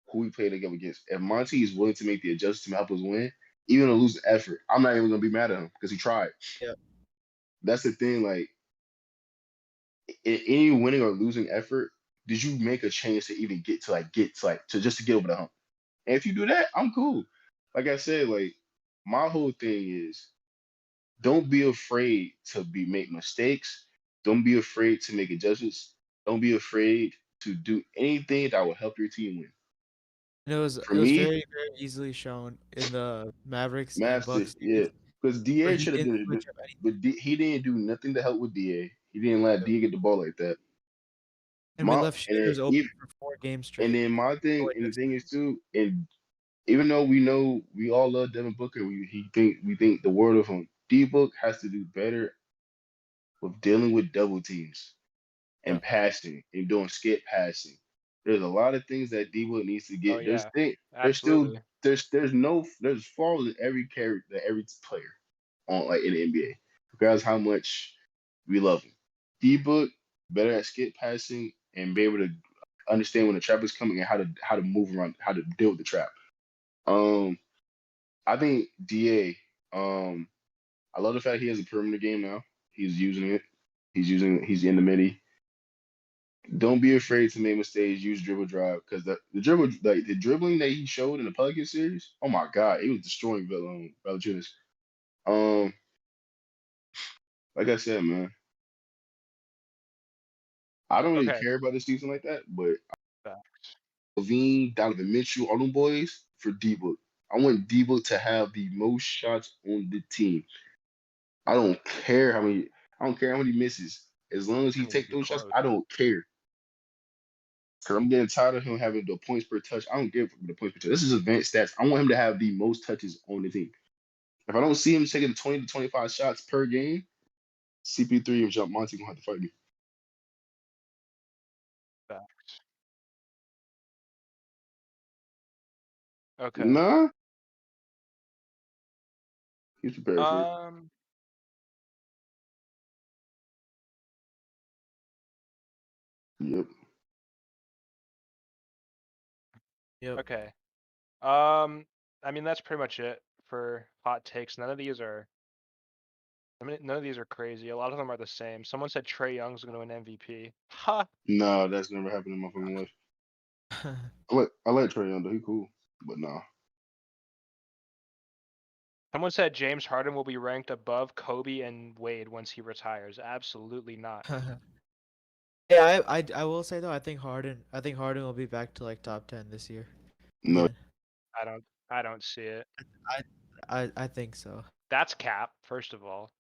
who we play together against. If Monty is willing to make the adjustments to help us win, even to lose the effort, I'm not even gonna be mad at him because he tried. Yeah. That's the thing. Like, in any winning or losing effort, did you make a change to even get to just to get over the hump? And if you do that, I'm cool. Like I said, like my whole thing is don't be afraid to be make mistakes. Don't be afraid to make adjustments. Don't be afraid to do anything that will help your team win. And it was For it was me, very easily shown in the Mavericks and Master, Bucks yeah, series because where Da he should have didn't did it, switch up anything. but he didn't do nothing to help with Da. He didn't let Yep. Da get the ball like that. And we My left and then shooters open even, for 4 games and straight. then my thing Really and the good thing is series. too, and even though we know we all love Devin Booker, we think the world of him. D Book has to do better with dealing with double teams Yeah. and passing and doing skip passing. There's a lot of things that D Book needs to Oh get. yeah, There's still absolutely. there's flaws in every character, every player on like in the NBA. Regardless how much we love him. D Book better at skip passing and be able to understand when the trap is coming and how to move around, how to deal with the trap. Um, I think Da. I love the fact he has a perimeter game now. He's using it. He's in the midi. Don't be afraid to make mistakes. Use dribble drive because the dribbling that he showed in the Pelican series. Oh my God, it was destroying Valanciunas. Um, like I said, man, I don't really Okay. care about the season like that. But Facts. Levine, Donovan Mitchell, all them boys for D-Book. I want D-Book to have the most shots on the team. I don't care how many. I don't care how many misses. As long as he Doesn't even take be those shots, close. I don't care. Cause I'm getting tired of him having the points per touch. I don't give the points per touch. This is advanced stats. I want him to have the most touches on the team. If I don't see him taking 20 to 25 shots per game, CP3 and Jump Monty gonna have to fight me. Facts. Okay. Nah, he's prepared for it. Um. Yep. Yep. Okay. I mean that's pretty much it for hot takes. None of these are. I mean, none of these are crazy. A lot of them are the same. Someone said Trey Young's going to win MVP. Ha! Nah, that's never happened in my fucking life. I like Trey Young though. He cool, but nah. Someone said James Harden will be ranked above Kobe and Wade once he retires. Absolutely not. Yeah, I will say though, I think Harden will be back to like top 10 this year No, again. I don't see it. I think so. That's cap, first of all.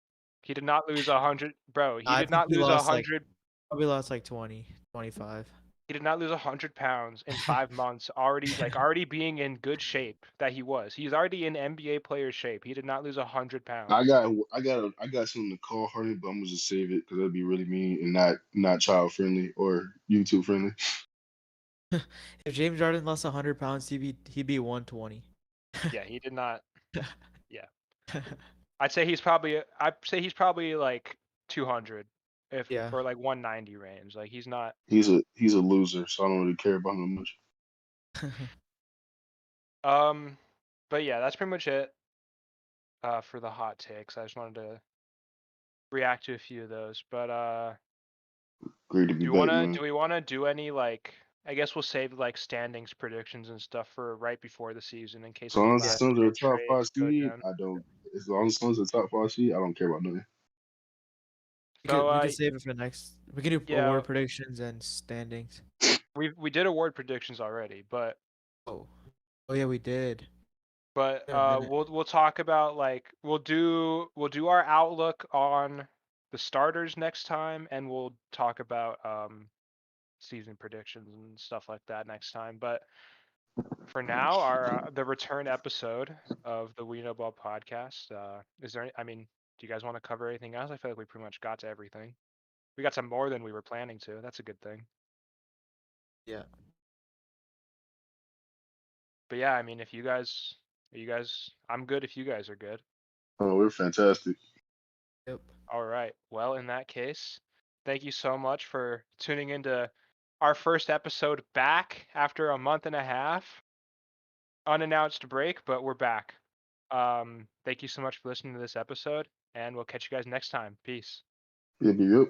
He did not lose 100, bro. He I did think not he lose lost like 100. probably lost like 20, 25. He did not lose 100 pounds in 5 months. Already being in good shape that he was. He's already in NBA player shape. He did not lose 100 pounds. I got something to call Harden, but I'm gonna just save it because that'd be really mean and not child friendly or YouTube friendly. If James Harden lost 100 pounds, he'd be 120. Yeah, he did not. Yeah, I'd say he's probably like 200, if Yeah. or like 190 range. Like he's not. He's a loser, so I don't really care about him much. But yeah, that's pretty much it. For the hot takes, I just wanted to react to a few of those. But Great to be do we back, wanna man. do we wanna do any like? I guess we'll save like standings predictions and stuff for right before the season in case So any long as the Yeah. last Suns are a minute top five trades go seed, down. I don't. As long as the Suns are a top five seed, I don't care about nothing. We So could we could save it for next. We can do yeah, award predictions and standings. we did award predictions already, but Oh. Oh yeah, we did. but In a minute. we'll talk about like we'll do our outlook on the starters next time, and we'll talk about season predictions and stuff like that next time. But for now, our the return episode of the We Know Ball podcast. Is there? I mean, do you guys want to cover anything else? I feel like we pretty much got to everything. We got some more than we were planning to. That's a good thing. Yeah. But yeah, I mean, if you guys, I'm good if you guys are good. Oh, we're fantastic. Yep. All right. Well, in that case, thank you so much for tuning into our first episode back after a month and a half. Unannounced break, but we're back. Thank you so much for listening to this episode, and we'll catch you guys next time. Peace. Yep, yep.